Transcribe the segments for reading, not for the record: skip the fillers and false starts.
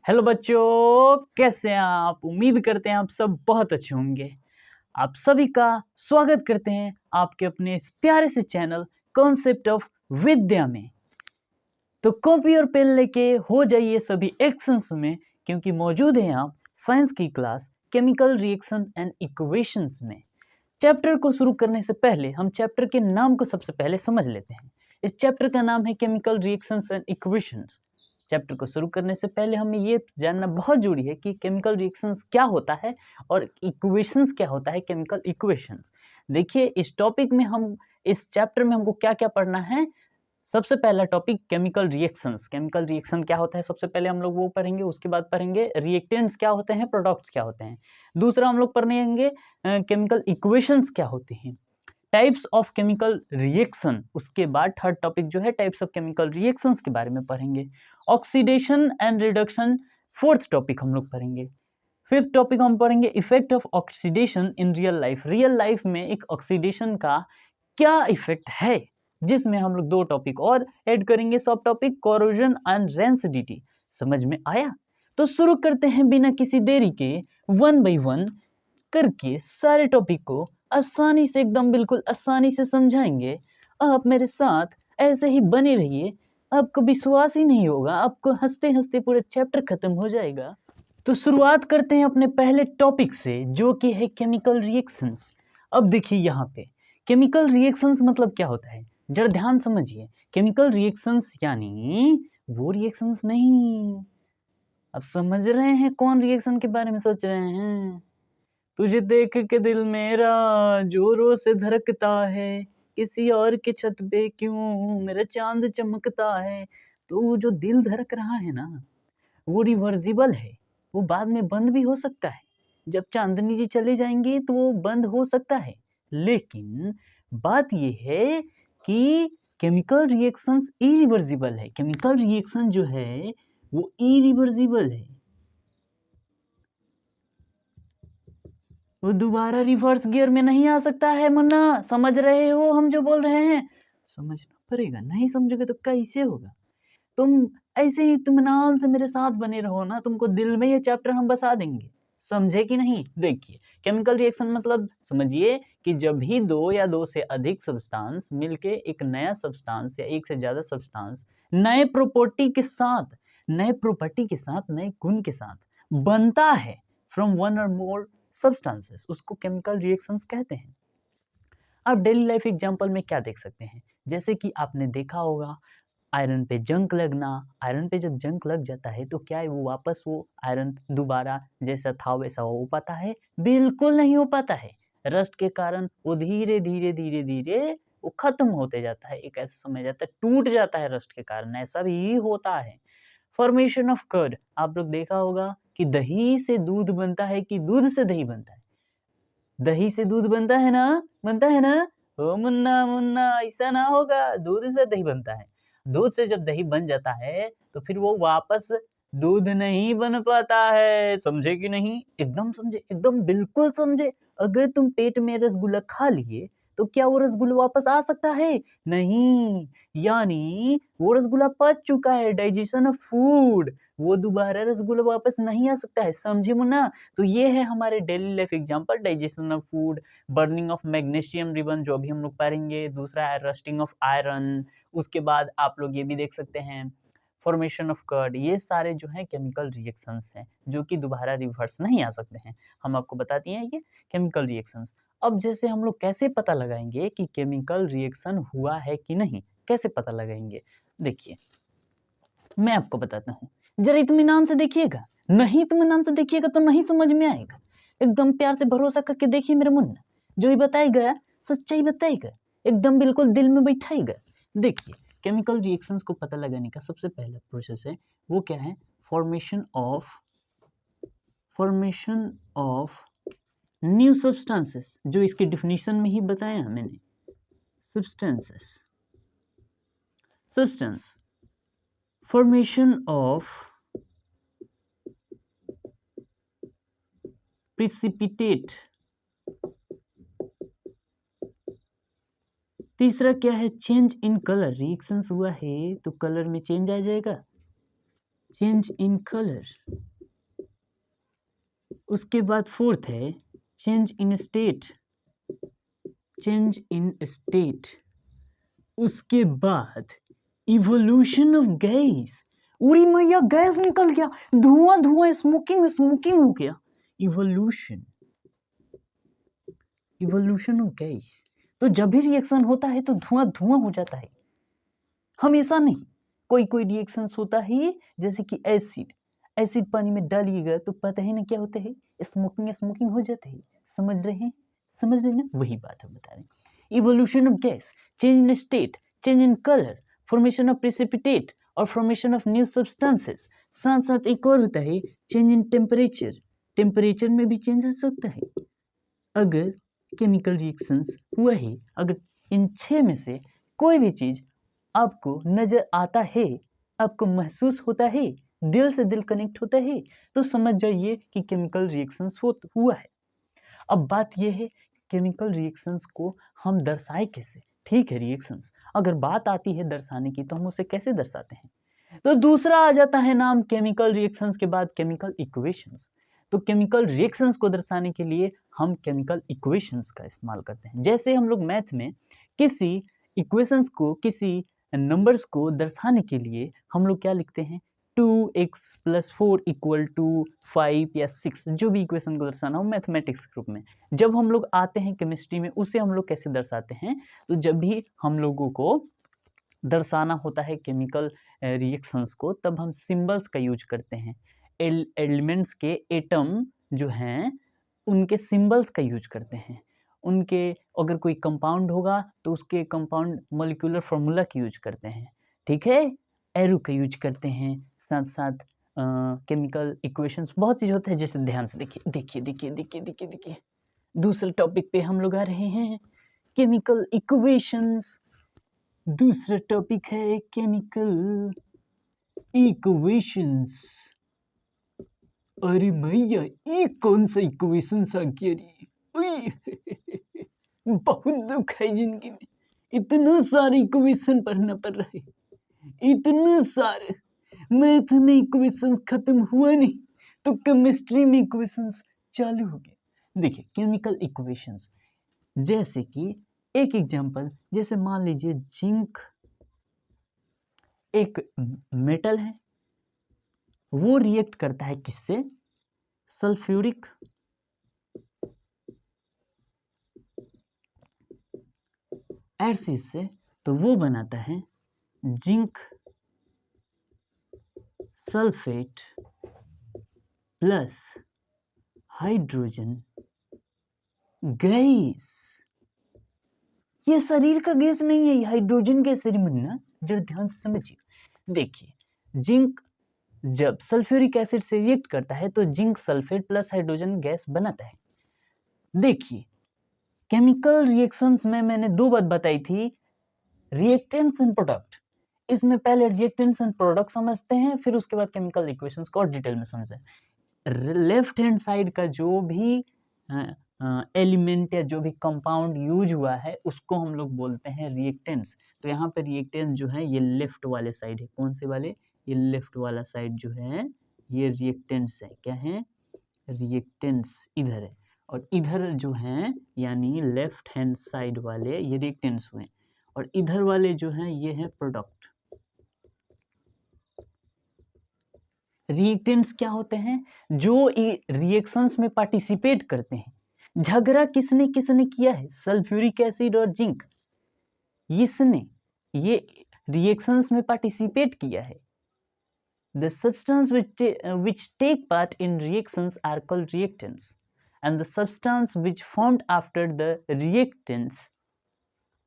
Hello बच्चों, कैसे हैं आप? उम्मीद करते हैं आप सब बहुत अच्छे होंगे। आप सभी का स्वागत करते हैं आपके अपने इस प्यारे से चैनल कॉन्सेप्ट ऑफ विद्या में। तो कॉपी और पेन लेके हो जाइए सभी एक्शंस में, क्योंकि मौजूद हैं आप साइंस की class chemical reaction and equations में। चैप्टर को शुरू करने से पहले हम चैप्टर के नाम को सबसे पहले समझ लेते हैं। इस चैप्टर का नाम है chemical reactions and equations. Chapter को शुरू करने से पहले हमें ये जानना बहुत जरूरी है कि केमिकल रिएक्शंस क्या होता है और इक्वेशंस क्या होता है, केमिकल इक्वेशंस। देखिए, इस टॉपिक में हम इस चैप्टर में हमको क्या क्या पढ़ना है। सबसे पहला topic chemical reactions. Chemical reaction क्या होता है सबसे पहले हम लोग वो पढ़ेंगे। उसके बाद पढ़ेंगे रिएक्टेंट्स क्या होते हैं, प्रोडक्ट्स क्या होते हैं। दूसरा हम लोग पढ़ेंगे केमिकल इक्वेशंस क्या होते हैं, टाइप्स ऑफ केमिकल रिएक्शन। उसके बाद थर्ड टॉपिक जो है टाइप्स ऑफ केमिकल रिएक्शंस के बारे में पढ़ेंगे। Oxidation and reduction fourth topic हम लोग पढ़ेंगे। फिफ्थ टॉपिक हम पढ़ेंगे effect of oxidation in real life. Real life में एक ऑक्सीडेशन का क्या इफेक्ट है, जिसमें हम लोग दो टॉपिक और ऐड करेंगे। सब टॉपिक कोरोजन एंड रेंसिडिटी। समझ में आया? तो शुरू करते हैं बिना किसी देरी के, वन बाय वन करके सारे टॉपिक को आसानी से, एकदम बिल्कुल आसानी से समझाएंगे। आप मेरे साथ ऐसे ही बने रहिए, आपको विश्वास ही नहीं होगा, आपको हंसते हंसते पूरा चैप्टर खत्म हो जाएगा। तो शुरुआत करते हैं अपने पहले टॉपिक से, जो कि है केमिकल रिएक्शंस। अब देखिए यहाँ पे केमिकल रिएक्शंस मतलब क्या होता है, जरा ध्यान समझिए। केमिकल रिएक्शंस यानी वो रिएक्शंस नहीं। अब समझ रहे हैं कौन रिएक्शन के बारे में सोच रहे हैं? तुझे देख के दिल मेरा जोरों से धड़कता है, किसी और की छत पे क्यों मेरा चांद चमकता है। तो वो जो दिल धड़क रहा है ना, वो रिवर्सिबल है। वो बाद में बंद भी हो सकता है। जब चांदनी जी चले जाएंगे तो वो बंद हो सकता है। लेकिन बात ये है कि केमिकल रिएक्शंस इरिवर्सिबल है। केमिकल रिएक्शन जो है वो इरिवर्सिबल है, वो दोबारा रिवर्स गियर में नहीं आ सकता है। मुन्ना, समझ रहे हो हम जो बोल रहे हैं? समझना पड़ेगा, नहीं समझोगे तो कैसे होगा। तुम ऐसे ही इत्मीनान से मेरे साथ बने रहो ना, तुमको दिल में ये चैप्टर हम बसा देंगे। समझे कि नहीं? देखिए, केमिकल रिएक्शन मतलब समझिए कि जब भी दो या दो से अधिक सब्सटेंस मिलके एक नया सब्सटेंस या एक से ज्यादा सब्सटेंस नए प्रॉपर्टी के साथ, नए गुण के साथ बनता है फ्रॉम वन और मोर सब्सटेंसेस, उसको केमिकल रिएक्शंस कहते हैं। आप डेली लाइफ एग्जांपल में क्या देख सकते हैं, जैसे कि आपने देखा होगा आयरन पे जंग लगना। आयरन पे जब जंग लग जाता है तो क्या है, वो वापस वो आयरन दोबारा जैसा था वैसा हो पाता है? बिल्कुल नहीं हो पाता है। रस्ट के कारण वो धीरे धीरे धीरे धीरे वो खत्म होते जाता है। एक ऐसा समय जाता है, टूट जाता है रस्ट के कारण। ऐसा भी होता है। फॉर्मेशन ऑफ कर्ड, आप लोग देखा होगा कि दही से दूध बनता है कि दूध से दही बनता है? दही से दूध बनता है ना, बनता है ना? ओ मुन्ना मुन्ना, ऐसा ना होगा, दूध से दही बनता है। दूध से जब दही बन जाता है तो फिर वो वापस दूध नहीं बन पाता है। समझे कि नहीं? एकदम समझे, एकदम बिल्कुल समझे। अगर तुम पेट में रसगुल्ला खा लिए तो क्या वो रसगुल्ला वापस आ सकता है? नहीं। यानी वो रसगुल्ला पच चुका है, डाइजेशन ऑफ फूड। वो दोबारा रसगुल्ला वापस नहीं आ सकता है। समझे मुन्ना? तो ये है हमारे daily life example, digestion of food, burning of magnesium ribbon जो अभी हम लोग पढ़ेंगे। दूसरा है रस्टिंग ऑफ आयरन। उसके बाद आप लोग ये भी देख सकते हैं फॉर्मेशन ऑफ कर्ड। ये सारे जो हैं केमिकल रिएक्शंस हैं जो कि दोबारा रिवर्स नहीं आ सकते हैं। हम आपको बताते हैं ये केमिकल रिएक्शंस। अब जैसे हम लोग कैसे पता लगाएंगे कि केमिकल रिएक्शन हुआ है कि नहीं, कैसे पता लगाएंगे? देखिए, मैं आपको बताता हूँ, जरा इत्मीनान से देखिएगा। नहीं इत्मीनान से देखिएगा तो नहीं समझ में आएगा। एकदम प्यार से भरोसा करके देखिए मेरे मुन्ना, जो ही बताएगा सच्चाई बताएगा, एकदम बिल्कुल दिल में बैठाएगा। देखिए, केमिकल रिएक्शंस को पता लगाने का सबसे पहला प्रोसेस है, वो क्या है? फॉर्मेशन ऑफ न्यू सब्सटेंसेस, जो इसकी डिफिनीशन में ही बताया मैंने। Substance formation of precipitate। तीसरा क्या है? Change in colour. रिएक्शंस हुआ है तो कलर में चेंज आ जाएगा। Change in colour. उसके बाद फोर्थ है change in state, change in state. उसके बाद इवोल्यूशन ऑफ गैस। उड़ी मैया गैस निकल गया, धुआं धुआं, स्मोकिंग स्मोकिंग हो गया। Evolution, evolution of gas. तो जब भी रिएक्शन होता है तो धुआं धुआं हो जाता है, हमेशा नहीं। कोई कोई रिएक्शन होता है जैसे कि एसिड, एसिड पानी में डालिएगा तो पता है ना क्या होता है, स्मोकिंग स्मोकिंग हो जाता है। समझ रहे हैं, समझ रहे हैं ना, वही बात हम बता रहे हैं। Evolution of gas, change in state, change in colour, formation of precipitate और फॉर्मेशन ऑफ न्यू सब्सटेंसेस। साथ साथ एक और होता है चेंज इन टेम्परेचर, टेम्परेचर में भी चेंजेस होता है। अगर केमिकल रिएक्शंस हुआ है, अगर इन 6 में से कोई भी चीज आपको नजर आता है, आपको महसूस होता है, दिल से दिल कनेक्ट होता है, तो समझ जाइए कि केमिकल रिएक्शंस हुआ है। अब बात यह है केमिकल रिएक्शंस को हम दर्शाए कैसे। ठीक है, रिएक्शंस अगर बात आती है दर्शाने की तो हम उसे कैसे दर्शाते हैं, तो दूसरा आ जाता है नाम केमिकल रिएक्शंस के बाद केमिकल इक्वेशंस। तो केमिकल रिएक्शंस को दर्शाने के लिए हम केमिकल इक्वेशंस का इस्तेमाल करते हैं। जैसे हम लोग मैथ में किसी इक्वेशंस को, किसी नंबर्स को दर्शाने के लिए हम लोग क्या लिखते हैं, 2x + 4 = 5 या 6, जो भी इक्वेशन को दर्शाना हो मैथमेटिक्स ग्रुप में। जब हम लोग आते हैं केमिस्ट्री में, उसे हम लोग कैसे दर्शाते हैं, तो जब भी हम लोगों को दर्शाना होता है केमिकल रिएक्शंस को, तब हम सिंबल्स का यूज करते हैं। एलिमेंट्स के एटम जो हैं उनके सिंबल्स का यूज करते हैं। उनके अगर कोई कंपाउंड होगा तो उसके कंपाउंड मॉलिक्यूलर फार्मूला का यूज करते हैं। ठीक है, एरो का यूज करते हैं। साथ साथ केमिकल इक्वेशंस बहुत चीज़ होते हैं। जैसे ध्यान से देखिए देखिए देखिए देखिए देखिए देखिए, दूसरे टॉपिक पे हम लोग आ रहे हैं, केमिकल इक्वेशंस। दूसरा टॉपिक है केमिकल इक्वेशंस। अरे भैया ये कौन सा इक्वेशंस आ गया रे, बहुत दुख है जिंदगी में, इतना सारे इक्वेशन पढ़ना पड़ रहा है, इतना सारे। मैथ में इक्वेशंस खत्म हुआ नहीं तो केमिस्ट्री में इक्वेशंस चालू हो गए। देखिए केमिकल इक्वेशंस, जैसे कि एक एग्जांपल, जैसे मान लीजिए जिंक एक मेटल है, वो रिएक्ट करता है किससे, सल्फ्यूरिक एसिड से, तो वो बनाता है zinc sulphate plus hydrogen gas. ये शरीर का गैस नहीं है, ये हाइड्रोजन गैस है मुन्ना, जरा ध्यान से समझिए। देखिए जिंक जब सल्फ्यूरिक एसिड से रिएक्ट करता है तो zinc sulphate plus hydrogen gas बनाता है। देखिए केमिकल रिएक्शंस में मैंने 2 बात बताई थी, रिएक्टेंट्स एंड प्रोडक्ट। इसमें पहले रिएक्टेंट्स एंड प्रोडक्ट समझते हैं, फिर उसके बाद केमिकल इक्वेशंस को और डिटेल में समझते हैं। लेफ्ट हैंड साइड का जो भी एलिमेंट या जो भी कंपाउंड यूज हुआ है उसको हम लोग बोलते हैं रिएक्टेंट्स। तो यहाँ पे रिएक्टेंट्स जो है ये लेफ्ट वाले साइड है। कौन से वाले, ये लेफ्ट वाला साइड जो है ये रिएक्टेंट्स है। क्या है, रिएक्टेंट्स इधर है, और इधर जो हैं यानी लेफ्ट हैंड साइड वाले ये रिएक्टेंट्स हुए, और इधर वाले जो हैं ये है प्रोडक्ट। रिएक्टेंट्स क्या होते हैं, जो रिएक्शंस में पार्टिसिपेट करते हैं। झगड़ा किसने किसने किया है, सल्फ्यूरिक एसिड और जिंक, इसने ये रिएक्शंस में पार्टिसिपेट किया है। The substance which take part in reactions are called reactants, and the substance which formed after the reactants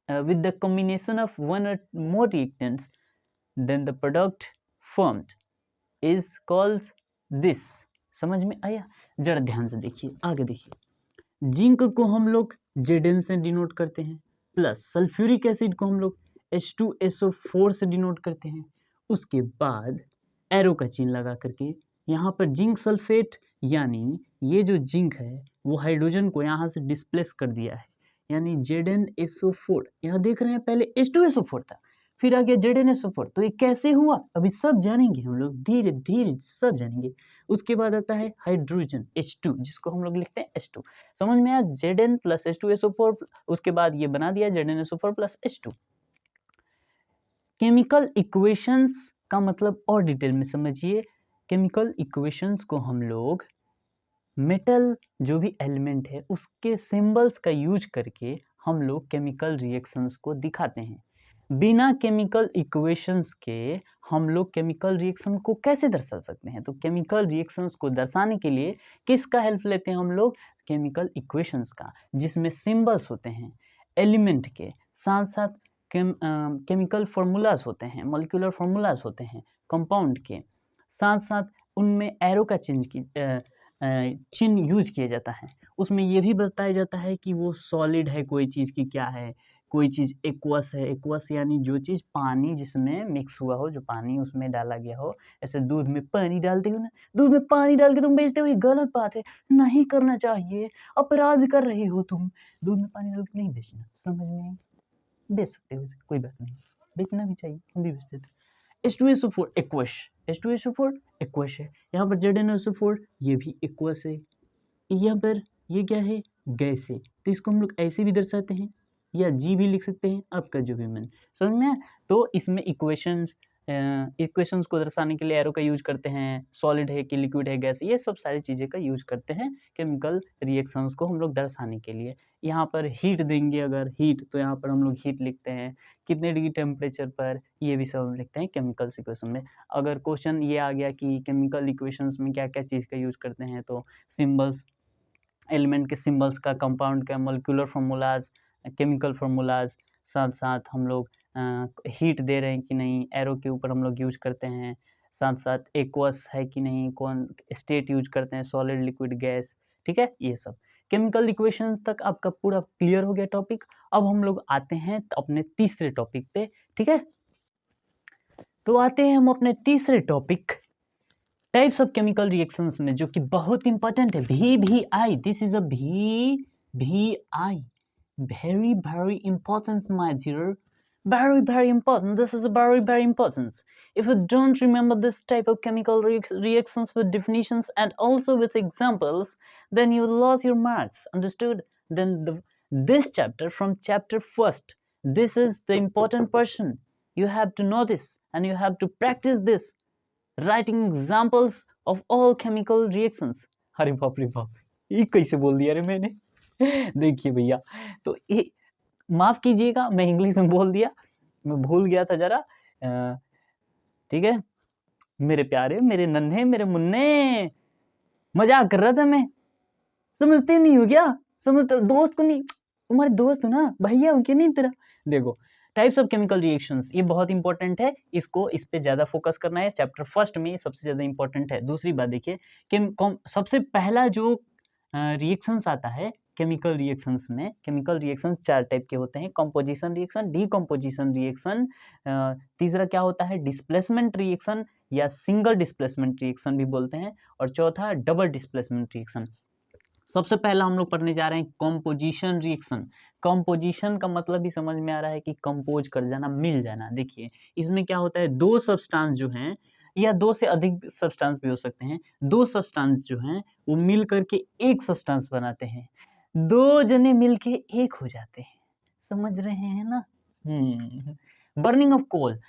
with the combination of one or more reactants, then the product formed is called this। समझ में आया, जरा ध्यान से देखिए, आगे देखिए। Zinc को हम लोग Zn से डिनोट करते हैं, प्लस सल्फ्यूरिक एसिड को हम लोग H2SO4 से डिनोट करते हैं। उसके बाद एरो का चिन्ह लगा करके यहाँ पर जिंक सल्फेट, यानी ये जो जिंक है वो हाइड्रोजन को यहाँ से डिस्प्लेस कर दिया है, यानी ZnSO4। यहाँ देख रहे हैं पहले H2SO4 था, फिर आ गया ZnSO4, तो ये कैसे हुआ अभी सब जानेंगे हम लोग, धीरे धीरे सब जानेंगे। उसके बाद आता है हाइड्रोजन H2, जिसको हम लोग लिखते हैं H2। समझ में आया, Zn प्लस H2SO4, उसके बाद ये बना दिया ZnSO4 plus H2। Chemical equations का मतलब और डिटेल में समझिए। केमिकल इक्वेशंस को हम लोग मेटल जो भी एलिमेंट है उसके सिंबल्स का यूज करके हम लोग केमिकल रिएक्शंस को दिखाते हैं। बिना केमिकल इक्वेशंस के हम लोग केमिकल रिएक्शन को कैसे दर्शा सकते हैं? तो केमिकल रिएक्शंस को दर्शाने के लिए किसका हेल्प लेते हैं हम लोग? केमिकल इक्वेशंस का, जिसमें सिंबल्स होते हैं एलिमेंट के, साथ साथ केमिकल फार्मूलाज होते हैं, मॉलिक्यूलर फार्मूलाज होते हैं कंपाउंड के, साथ साथ उनमें एरो का चिन्ह यूज किया जाता है। उसमें ये भी बताया जाता है कि वो सॉलिड है कोई चीज़ की क्या है, कोई चीज़ एक्वस है। एक्वस यानी जो चीज़ पानी जिसमें मिक्स हुआ हो, जो पानी उसमें डाला गया हो। ऐसे दूध में पानी डालते हो ना, दूध में पानी डाल के तुम बेचते हो, ये गलत बात है, नहीं करना चाहिए, अपराध कर रहे हो तुम। दूध में पानी डाल के नहीं बेचना, समझ में आई? बेच सकते हो, कोई बात नहीं, बेचना भी चाहिए, हम भी बेचते थे। H2SO4 एक्वस, H2SO4 एक्वस है। यहाँ पर ZnSO4 ये भी एक्वस है। यहाँ पर ये क्या है? गैस है। तो इसको हम लोग ऐसे भी दर्शाते हैं या जी भी लिख सकते हैं, आपका जो भी मन समझ में। तो इसमें इक्वेशंस को दर्शाने के लिए एरो का यूज करते हैं, सॉलिड है कि लिक्विड है, गैस, ये सब सारी चीज़ें का यूज करते हैं केमिकल रिएक्शंस को हम लोग दर्शाने के लिए। यहाँ पर हीट देंगे, अगर हीट, तो यहाँ पर हम लोग हीट लिखते हैं, कितने डिग्री टेम्परेचर पर, ये भी सब हम लिखते हैं केमिकल इक्वेशन में। अगर क्वेश्चन ये आ गया कि केमिकल इक्वेशंस में क्या क्या चीज़ का यूज करते हैं, तो सिम्बल्स, एलिमेंट के सिंबल्स का, कंपाउंड का, मॉलिक्यूलर फार्मूलाज, केमिकल फार्मूलाज, साथ साथ हम लोग हीट दे रहे हैं कि नहीं, एरो के ऊपर हम लोग यूज करते हैं, साथ साथ एक्वस है कि नहीं, कौन स्टेट यूज करते हैं, सॉलिड, लिक्विड, गैस, ठीक है। ये सब केमिकल इक्वेशन तक आपका पूरा क्लियर हो गया टॉपिक। अब हम लोग आते हैं अपने तीसरे टॉपिक पे, ठीक है। तो आते हैं हम अपने तीसरे topic, types of chemical reactions में, जो कि बहुत इंपॉर्टेंट है। VVI, this is a VVI, very very important my dear, very important, this is very important. If you don't remember this type of chemical reactions with definitions and also with examples, then you lose your marks, understood? Then this chapter, from chapter first, this is the important portion. You have to know this and you have to practice this, writing examples of all chemical reactions. अरे बाप रे बाप, ये कैसे बोल दिया रे मैंने। देखिए भैया, तो ये माफ कीजिएगा, मैं इंग्लिश में बोल दिया, मैं भूल गया था जरा, ठीक है। मेरे प्यारे, मेरे नन्हे, मेरे मुन्ने, मजाक कर रहा था मैं, समझते नहीं हो क्या? समझते दोस्त को नहीं, तुम्हारे दोस्त हो ना, भैया उनके नहीं तेरा। देखो, टाइप्स ऑफ केमिकल रिएक्शंस, ये बहुत इंपॉर्टेंट है, इसको इस पे ज़्यादा फोकस करना है। चैप्टर फर्स्ट में ये सबसे ज़्यादा इंपॉर्टेंट है। दूसरी बात देखिए कि सबसे पहला जो रिएक्शंस आता है केमिकल रिएक्शंस में, केमिकल रिएक्शंस 4 टाइप के होते हैं, कंपोजिशन रिएक्शन, डीकंपोजिशन रिएक्शन, तीसरा क्या होता है, डिस्प्लेसमेंट रिएक्शन या सिंगल डिस्प्लेसमेंट रिएक्शन भी बोलते हैं, और चौथा डबल डिस्प्लेसमेंट रिएक्शन। सबसे पहला हम लोग पढ़ने जा रहे हैं कंपोजिशन रिएक्शन। कंपोजिशन का मतलब भी समझ में आ रहा है कि कंपोज कर जाना, मिल जाना। देखिए इसमें क्या होता है, दो सब्सटेंस जो हैं, या दो से अधिक सब्सटेंस भी हो सकते हैं, दो सब्सटेंस जो हैं वो मिल करके एक सब्सटेंस बनाते हैं, दो जने मिल के एक हो जाते हैं, समझ रहे हैं ना। बर्निंग ऑफ कोल,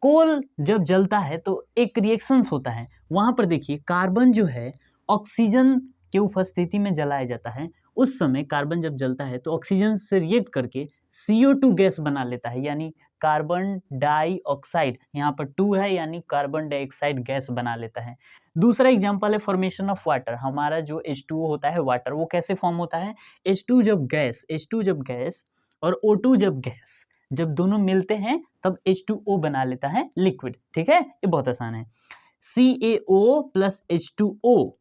कोल जब जलता है तो एक रिएक्शंस होता है, वहां पर देखिए कार्बन जो है ऑक्सीजन की उपस्थिति में जलाया जाता है। उस समय कार्बन जब जलता है तो ऑक्सीजन से रिएक्ट करके CO2 गैस बना लेता है, यानी कार्बन डाइऑक्साइड, यहाँ पर 2 है यानी कार्बन डाइऑक्साइड गैस बना लेता है। दूसरा एग्जांपल है फॉर्मेशन ऑफ वाटर। हमारा जो H2O होता है वाटर, वो कैसे फॉर्म होता है, H2 जब गैस और O2 जब गैस, जब दोनों मिलते हैं तब H2O बना लेता है लिक्विड, ठीक है। ये बहुत आसान है। CaO प्लस H2O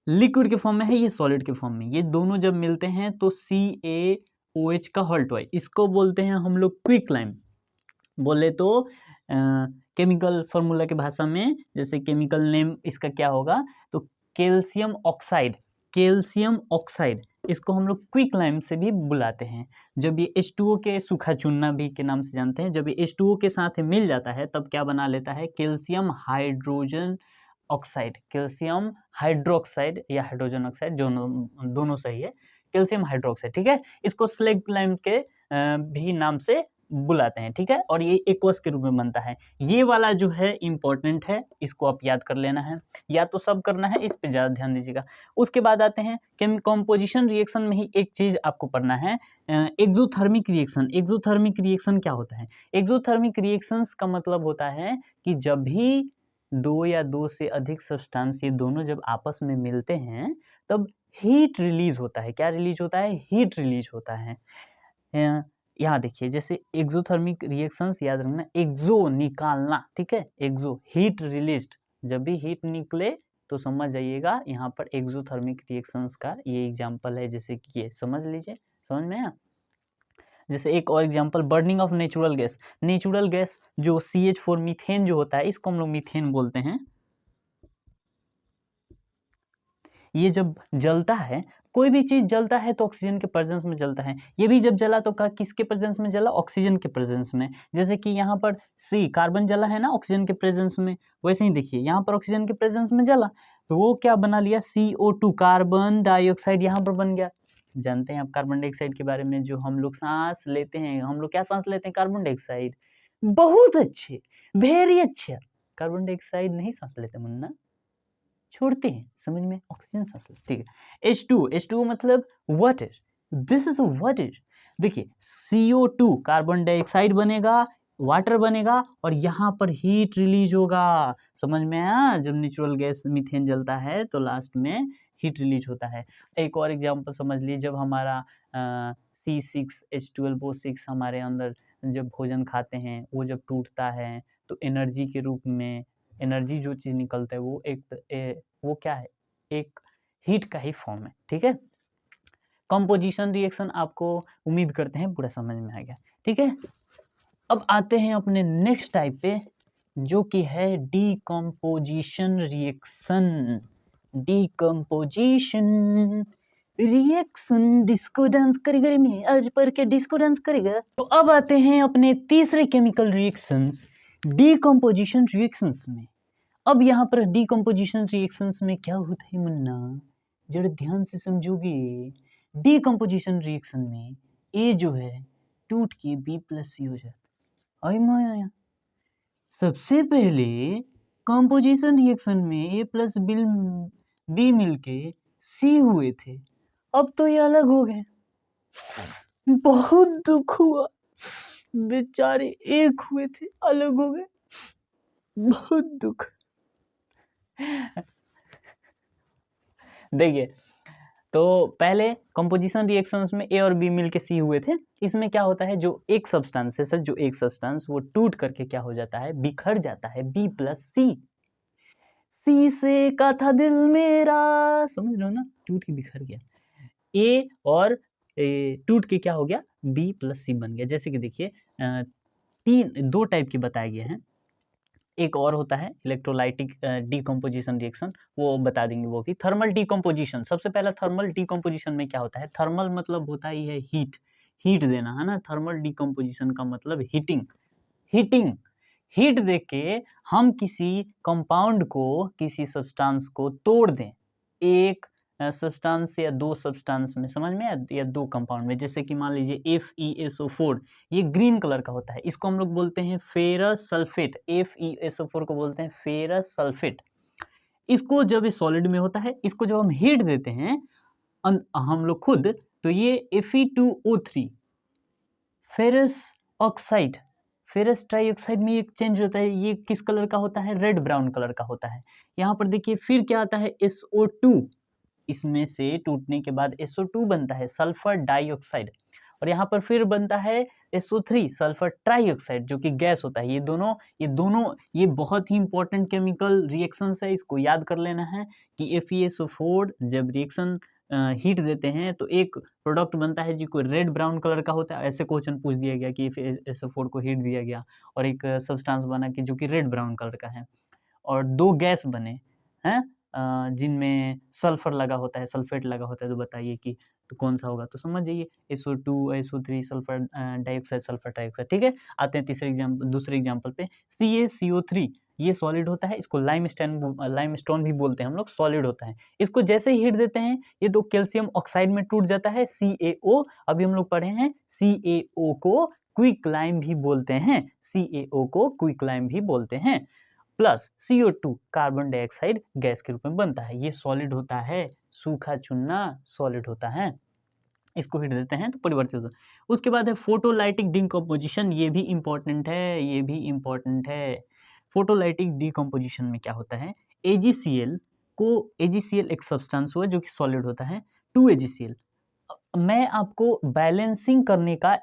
लिक्विड के फॉर्म में है, ये सॉलिड के फॉर्म में, ये दोनों जब मिलते हैं तो CaOH का होल टॉय, इसको बोलते हैं हम लोग क्विक लाइम। बोले तो केमिकल फार्मूला के भाषा में, जैसे केमिकल नेम इसका क्या होगा, तो कैल्शियम ऑक्साइड, कैल्शियम ऑक्साइड, इसको हम लोग क्विक लाइम से भी बुलाते हैं। जब ये H2O के सूखा चूना भी के नाम से जानते हैं, जब ये H2O के साथ मिल जाता है तब क्या बना लेता है, calcium hydrogen oxide, calcium hydroxide या हाइड्रोजन ऑक्साइड, दोनों सही है, कैल्शियम हाइड्रोक्साइड, ठीक है। इसको स्लेग लाइम के भी नाम से बुलाते हैं, ठीक है। और ये एक्वस के रूप में बनता है। ये वाला जो है इम्पोर्टेंट है, इसको आप याद कर लेना है, या तो सब करना है, इस पे ज़्यादा ध्यान दीजिएगा। उसके बाद आते हैं कंपोजिशन रिएक्शन में ही एक चीज़ आपको पढ़ना है, एक्सोथर्मिक रिएक्शन। एक्सोथर्मिक रिएक्शन क्या होता है? एक्सोथर्मिक रिएक्शंस का मतलब होता है कि जब भी दो या दो से अधिक सब्सटेंस ये दोनों जब आपस में मिलते हैं तब हीट रिलीज होता है। क्या रिलीज होता है? हीट रिलीज होता है। यहाँ देखिए, जैसे एक्सोथर्मिक रिएक्शंस याद रखना, एक्सो निकालना, ठीक है, एक्सो हीट रिलीज्ड, जब भी हीट निकले तो समझ जाइएगा यहाँ पर एक्सोथर्मिक रिएक्शंस का ये एग्जांपल है। जैसे कि ये समझ लीजिए, समझ में आया। जैसे एक और example, burning of natural gas. Natural gas जो CH4 मीथेन जो होता है, इसको हम लोग मीथेन बोलते हैं। ये जब जलता है, कोई भी चीज जलता है तो ऑक्सीजन के प्रेजेंस में जलता है। ये भी जब जला तो किसके प्रेजेंस में जला? ऑक्सीजन के प्रेजेंस में। जैसे कि यहाँ पर C कार्बन जला है ना ऑक्सीजन के प्रेजेंस में, वैसे ही देखिए यहाँ पर ऑक्सीजन के प्रेजेंस में जला तो वो क्या बना लिया? CO2, कार्बन डाइऑक्साइड यहाँ पर बन गया। जानते हैं आप कार्बन डाइऑक्साइड के बारे में? जो हम लोग सांस लेते हैं, हम लोग क्या सांस लेते हैं? Carbon dioxide. बहुत अच्छे, वेरी अच्छा। कार्बन डाइऑक्साइड नहीं सांस लेते मुन्ना, छोड़ते हैं, समझ में? ऑक्सीजन सांस लेते, ठीक है। H2 मतलब वाटर, दिस इज वाटर। देखिए CO2 कार्बन डाइऑक्साइड बनेगा, वाटर बनेगा और यहाँ पर हीट रिलीज होगा। समझ में आया? जब नेचुरल गैस मीथेन जलता है तो लास्ट में हीट रिलीज होता है। एक और एग्जांपल समझ लीजिए, जब हमारा C6H12O6 हमारे अंदर जब भोजन खाते हैं वो जब टूटता है तो एनर्जी के रूप में, एनर्जी जो चीज़ निकलता है वो वो क्या है? एक हीट का ही फॉर्म है, ठीक है। कंपोजिशन रिएक्शन आपको उम्मीद करते हैं पूरा समझ में आ गया, ठीक है। अब आते हैं अपने नेक्स्ट टाइप पे, जो कि है decomposition reaction. Decomposition reaction, disco dance करेगा रे मैं आज पर के डिस्को डांस करेगा। तो अब आते हैं अपने तीसरे केमिकल रिएक्शंस, डीकम्पोजिशन रिएक्शंस में। अब यहाँ पर डीकम्पोजिशन रिएक्शंस में क्या होता है मुन्ना, जरा ध्यान से समझोगे। डीकम्पोजिशन रिएक्शन में ए जो है टूट के B+C हो जाता है। माया, सबसे पहले कंपोजिशन रिएक्शन में A+B मिलके C हुए थे, अब तो ये अलग हो गए। बहुत दुख हुआ, बेचारे एक हुए थे अलग हो गए, बहुत दुख। देखिए, तो पहले कंपोजिशन रिएक्शंस में A और B मिलके C हुए थे। इसमें क्या होता है, जो एक सब्सटेंस है सर, जो एक सब्सटेंस वो टूट करके क्या हो जाता है? बिखर जाता है, B+C। C से का था दिल मेरा, समझ रहे हो ना, टूट के बिखर गया। A और टूट के क्या हो गया? B+C बन गया। जैसे कि देखिए दो टाइप के बताए गए हैं। एक और होता है इलेक्ट्रोलाइटिक डीकम्पोजिशन रिएक्शन, वो बता देंगे। वो भी थर्मल डीकम्पोजिशन। सबसे पहला थर्मल डीकम्पोजिशन में क्या होता है? थर्मल मतलब होता ही है हीट, हीट देना, है ना। थर्मल डीकम्पोजिशन का मतलब हीटिंग, हीटिंग, हीट दे के हम किसी कंपाउंड को, किसी सब्सटेंस को तोड़ दें, एक सब्सटेंस या दो सब्सटेंस में, समझ में, या दो कंपाउंड में। जैसे कि मान लीजिए FeSO4, ये ग्रीन कलर का होता है, इसको हम लोग बोलते हैं फेरस सल्फेट। FeSO4 को बोलते हैं फेरस सल्फेट। इसको जब ये सॉलिड में होता है, इसको जब हम हीट देते हैं हम लोग खुद, तो ये Fe2O3 ferrous oxide, ferrous trioxide में एक चेंज होता है। ये किस कलर का होता है? रेड ब्राउन कलर का होता है। यहाँ पर देखिए फिर क्या आता है? SO2, इसमें से टूटने के बाद SO2 बनता है, सल्फर डाइऑक्साइड। और यहाँ पर फिर बनता है SO3, सल्फर ट्राइऑक्साइड, जो कि गैस होता है। ये बहुत ही इंपॉर्टेंट केमिकल रिएक्शंस है, इसको याद कर लेना है कि FeSO4 जब रिएक्शन हीट देते हैं तो एक प्रोडक्ट बनता है जो रेड ब्राउन कलर का होता है। ऐसे क्वेश्चन पूछ दिया गया कि FeSO4 को हीट दिया गया और एक सब्सटेंस बना कि जो कि रेड ब्राउन कलर का है, और दो गैस बने हैं जिनमें सल्फर लगा होता है, सल्फेट लगा होता है। तो बताइए कि तो कौन सा होगा, तो समझ जाइए SO2 SO3 sulphur dioxide sulphur trioxide. ठीक है, आते हैं दूसरे एग्जाम्पल पे। CaCO3 ये सॉलिड होता है, इसको लाइमस्टोन भी बोलते हैं हम लोग, सॉलिड होता है। इसको जैसे ही हीट देते हैं ये तो कैल्शियम ऑक्साइड में टूट जाता है, CaO। अभी हम लोग पढ़े हैं CaO को क्विक लाइम भी बोलते हैं, CaO को क्विक लाइम भी बोलते हैं। Plus CO2 carbon dioxide gas के रूप में बनता है, ये सॉलिड होता है, सूखा चुनना सॉलिड होता है। इसको हीट देते हैं तो परिवर्तित होता है। उसके बाद है फोटोलाइटिक डिकम्पोजिशन, ये भी इम्पोर्टेंट है। फोटोलाइटिक डिकम्पोजिशन में क्या होता है, AgCl एक सब्सटेंस हुआ जो कि सॉलिड होता है, 2AgCl। मैं आपको बैलेंसिंग करने का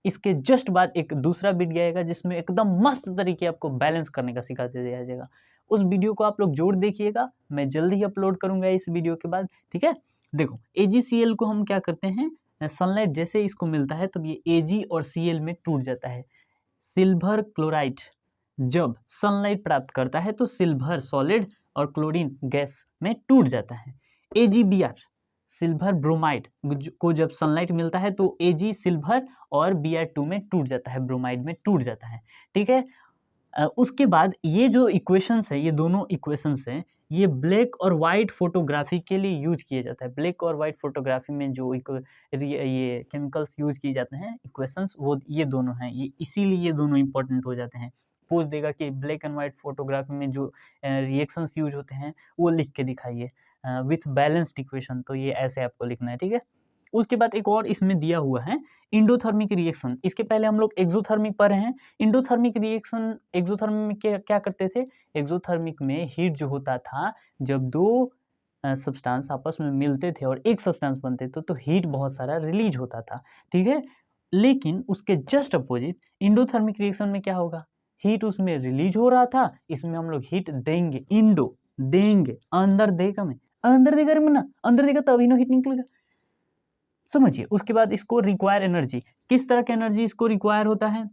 इसके जस्ट बाद एक दूसरा वीडियो आएगा जिसमें एकदम मस्त तरीके आपको बैलेंस करने का सिखा दिया जाएगा। उस वीडियो को आप लोग जोड़ देखिएगा, मैं जल्दी ही अपलोड करूंगा इस वीडियो के बाद। ठीक है, देखो AgCl को हम क्या करते हैं, सनलाइट जैसे इसको मिलता है तब ये Ag और Cl में टूट जाता है। सिल्वर क्लोराइड जब सनलाइट प्राप्त करता है तो सिल्वर सॉलिड और क्लोरीन गैस में टूट जाता है। AgBr सिल्वर ब्रोमाइड को जब सनलाइट मिलता है तो Ag सिल्वर और Br2 में टूट जाता है, ब्रोमाइड में टूट जाता है। ठीक है, उसके बाद ये जो इक्वेशंस है, ये दोनों इक्वेशंस हैं, ये ब्लैक और वाइट फोटोग्राफी के लिए यूज किया जाता है। ब्लैक और वाइट फोटोग्राफी में जो ये केमिकल्स यूज किए जाते हैं इक्वेशंस, वो ये दोनों हैं, ये इसीलिए ये दोनों इंपॉर्टेंट हो जाते हैं। पूछ देगा कि ब्लैक एंड वाइट फोटोग्राफी में जो रिएक्शंस यूज होते हैं वो लिख के दिखाइए विथ बैलेंस्ड इक्वेशन, तो ये ऐसे आपको लिखना है। ठीक है, उसके बाद एक और इसमें दिया हुआ है इंडोथर्मिक रिएक्शन। इसके पहले हम लोग एक्सोथर्मिक पढ़े हैं। इंडोथर्मिक रिएक्शन, एक्सोथर्मिक में क्या करते थे, एक्सोथर्मिक में हीट जो होता था, जब दो सब्सटेंस आपस में मिलते थे और एक सब्सटेंस बनते थे तो हीट बहुत सारा रिलीज होता था। ठीक है, लेकिन उसके जस्ट अपोजिट इंडोथर्मिक रिएक्शन में क्या होगा, हीट उसमें रिलीज हो रहा था, इसमें हम लोग हीट देंगे, इंडो देंगे, अंदर देगा, मैं अंदर देगा रे मुन्ना, अंदर देगा तभी ना हीट निकलेगा, समझिए। उसके बाद इसको रिक्वायर एनर्जी, किस तरह की एनर्जी इसको रिक्वायर होता है,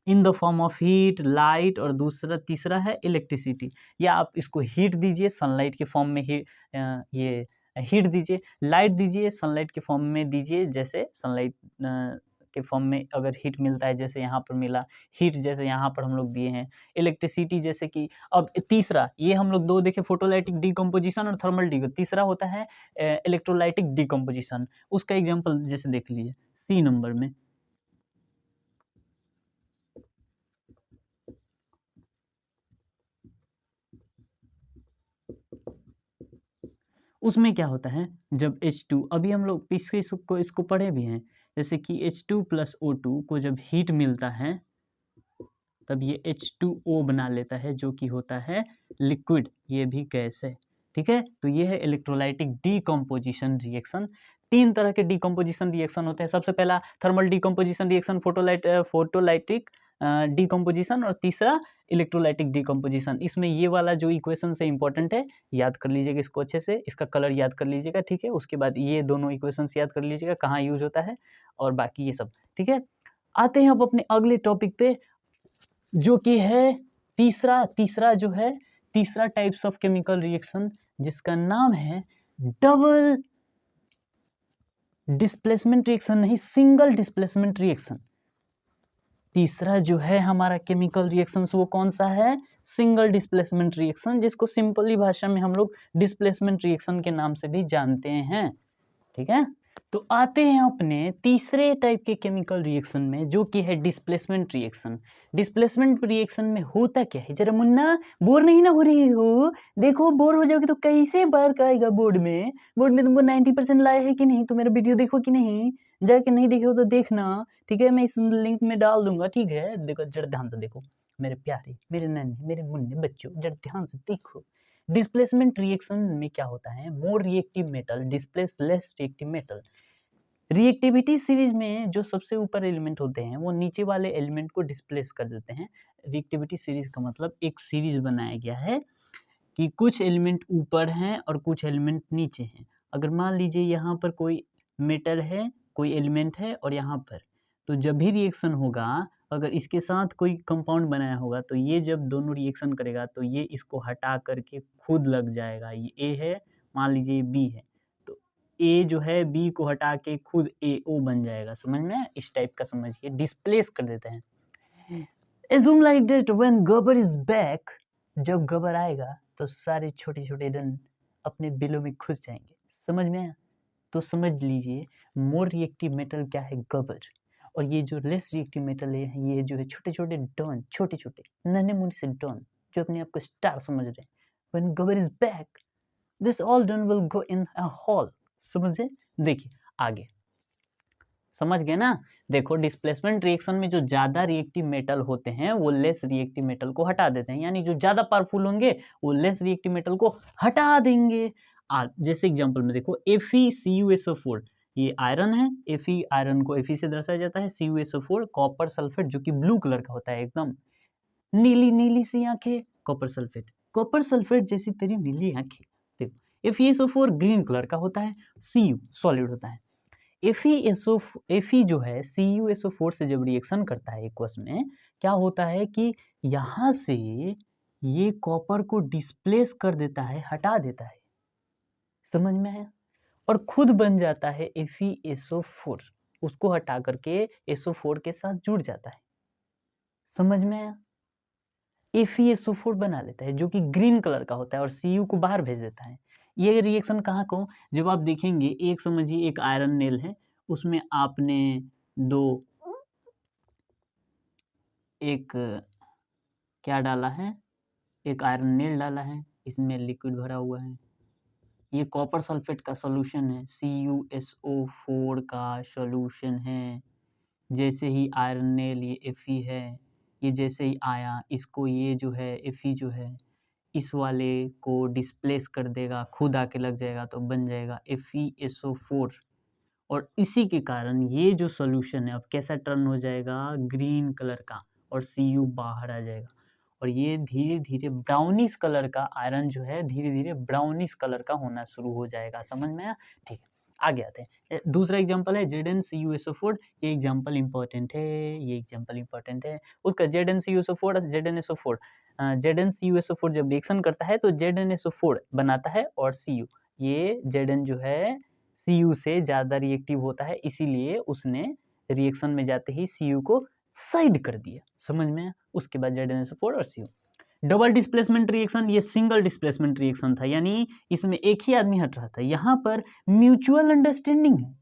in the form of heat, light, और तीसरा है इलेक्ट्रिसिटी। या आप इसको हीट दीजिए सनलाइट के फॉर्म में ये हीट दीजिए, लाइट दीजिए सनलाइट के फॉर्म में दीजिए, जैसे सनलाइट के फॉर्म में अगर हीट मिलता है जैसे यहाँ पर मिला हीट, जैसे यहाँ पर हम लोग दिए हैं इलेक्ट्रिसिटी, जैसे कि अब तीसरा ये हम लोग दो देखे, फोटोलाइटिक डिकम्पोजिशन और थर्मल तीसरा होता है इलेक्ट्रोलाइटिक डिकम्पोजिशन। उसका एग्जाम्पल जैसे देख लीजिए C नंबर में, उसमें क्या होता है, जब H2, अभी हम लोग इसको पढ़े भी हैं, जैसे कि H2 + O2 को जब हीट मिलता है तब ये H2O बना लेता है, जो कि होता है लिक्विड, ये भी गैस है। ठीक है, तो ये है इलेक्ट्रोलाइटिक डिकम्पोजिशन रिएक्शन। 3 तरह के डिकम्पोजिशन रिएक्शन होते हैं। सबसे पहला thermal decomposition reaction, photolytic decomposition, और तीसरा इलेक्ट्रोलाइटिक डिकम्पोजिशन। इसमें ये वाला जो इक्वेशन है इंपॉर्टेंट है, याद कर लीजिएगा इसको अच्छे से, इसका कलर याद कर लीजिएगा। ठीक है, उसके बाद ये दोनों इक्वेशंस याद कर लीजिएगा कहाँ यूज होता है, और बाकी ये सब। ठीक है, आते हैं अब अपने अगले टॉपिक पे, जो कि है तीसरा टाइप्स ऑफ केमिकल रिएक्शन, जिसका नाम है डबल डिस्प्लेसमेंट रिएक्शन, नहीं सिंगल डिस्प्लेसमेंट रिएक्शन। तीसरा जो है हमारा केमिकल रिएक्शन वो कौन सा है, सिंगल डिस्प्लेसमेंट रिएक्शन, जिसको सिंपली भाषा में हम लोग डिस्प्लेसमेंट रिएक्शन के नाम से भी जानते हैं। ठीक है, तो आते हैं अपने तीसरे टाइप के केमिकल रिएक्शन में, जो कि है डिस्प्लेसमेंट रिएक्शन। डिस्प्लेसमेंट रिएक्शन में होता क्या है, जरा मुन्ना बोर नहीं ना हो रही हो, देखो बोर हो जाओगे तो कैसे मार्क आएगा बोर्ड में तुमको 90% लाया है कि नहीं, तो मेरा वीडियो देखो कि नहीं, जाके नहीं देखे हो तो देखना। ठीक है, मैं इस लिंक में डाल दूंगा। ठीक है, देखो जरा ध्यान से देखो मेरे प्यारे, मेरे नन्हे, मेरे मुन्ने बच्चों, जरा ध्यान से देखो। डिस्प्लेसमेंट रिएक्शन में क्या होता है, more reactive metal displace less reactive metal. Reactivity series में जो सबसे ऊपर एलिमेंट होते हैं वो नीचे वाले एलिमेंट को डिस्प्लेस कर देते हैं। रिएक्टिविटी सीरीज का मतलब एक सीरीज बनाया गया है कि कुछ एलिमेंट ऊपर हैं और कुछ एलिमेंट नीचे हैं। अगर मान लीजिए यहाँ पर कोई मेटल है, कोई एलिमेंट है, और यहाँ पर, तो जब भी रिएक्शन होगा, अगर इसके साथ कोई कंपाउंड बनाया होगा तो ये जब दोनों रिएक्शन करेगा तो ये इसको हटा करके खुद लग जाएगा। ये A है, मान लीजिए ये B है, तो ए जो है बी को हटा के खुद AO बन जाएगा, समझ में आया? इस टाइप का समझिए, डिस्प्लेस कर देते हैं। Assume like that when Gabbar is back, जब गबर आएगा तो सारे छोटे छोटे रन अपने बिलों में घुस जाएंगे, समझ में आया? तो समझ लीजिए मोर रिएक्टिव मेटल क्या है, गबर, और ये जो लेस रिएक्टिव मेटल है ये जो है छोटे छोटे डॉन, छोटे छोटे नन्हे मुन्ने से डॉन जो अपने आप को स्टार समझ रहे हैं। When Gabbar is back this all don will go in a hall, समझे? देखिए आगे समझ गए ना? देखो डिस्प्लेसमेंट रिएक्शन में जो ज्यादा रिएक्टिव मेटल होते हैं वो लेस रिएक्टिव मेटल को हटा देते हैं, यानी जो ज्यादा पावरफुल होंगे वो लेस रिएक्टिव मेटल को हटा देंगे। जैसे एग्जांपल में देखो FeCuSO4, ये आयरन है, Fe आयरन को Fe से दर्शाया जाता है, CuSO4 कॉपर सल्फेट जो कि ब्लू कलर का होता है, एकदम नीली नीली सी आंखें, कॉपर सल्फेट जैसी तेरी नीली आंखें। देखो FeSO4 ग्रीन कलर का होता है, Cu सॉलिड होता है। Fe जो है CuSO4 से जब रिएक्शन करता है एक्वस में, क्या होता है कि यहाँ से ये कॉपर को डिस्प्लेस कर देता है, हटा देता है, समझ में है? और खुद बन जाता है FeSO4, उसको हटा करके SO4 के साथ जुड़ जाता है, समझ में आया? FeSO4 बना लेता है जो कि ग्रीन कलर का होता है और Cu को बाहर भेज देता है। ये रिएक्शन कहाँ को, जब आप देखेंगे एक समझिए एक आयरन नेल है, उसमें आपने एक क्या डाला है, एक आयरन नेल डाला है, इसमें लिक्विड भरा हुआ है, ये कॉपर सल्फेट का सॉल्यूशन है, CuSO4 का सॉल्यूशन है। जैसे ही आयरन नेल ये Fe है, ये जैसे ही आया इसको ये जो है Fe जो है इस वाले को डिस्प्लेस कर देगा, खुद आके लग जाएगा तो बन जाएगा FeSO4, और इसी के कारण ये जो सॉल्यूशन है अब कैसा टर्न हो जाएगा, ग्रीन कलर का, और Cu बाहर आ जाएगा, और ये धीरे धीरे ब्राउनिश कलर का आयरन जो है धीरे धीरे ब्राउनिश कलर का होना शुरू हो जाएगा, समझ में आया? ठीक है, आगे आते हैं। दूसरा एग्जांपल है ZnCuSO4, ये एग्जांपल इंपॉर्टेंट है, उसका ZnCuSO4 ZnSO4, ZnCuSO4 जब रिएक्शन करता है तो ZnSO4 बनाता है, और Cu, ये Zn जो है Cu से ज़्यादा रिएक्टिव होता है, इसीलिए उसने रिएक्शन में जाते ही Cu को साइड कर दिया, समझ में आया? उसके बाद ZnSO4 और Cu। डबल डिस्प्लेसमेंट रिएक्शन, ये सिंगल डिस्प्लेसमेंट रिएक्शन था, यानी इसमें एक ही आदमी हट रहा था, यहाँ पर म्यूचुअल अंडरस्टैंडिंग है,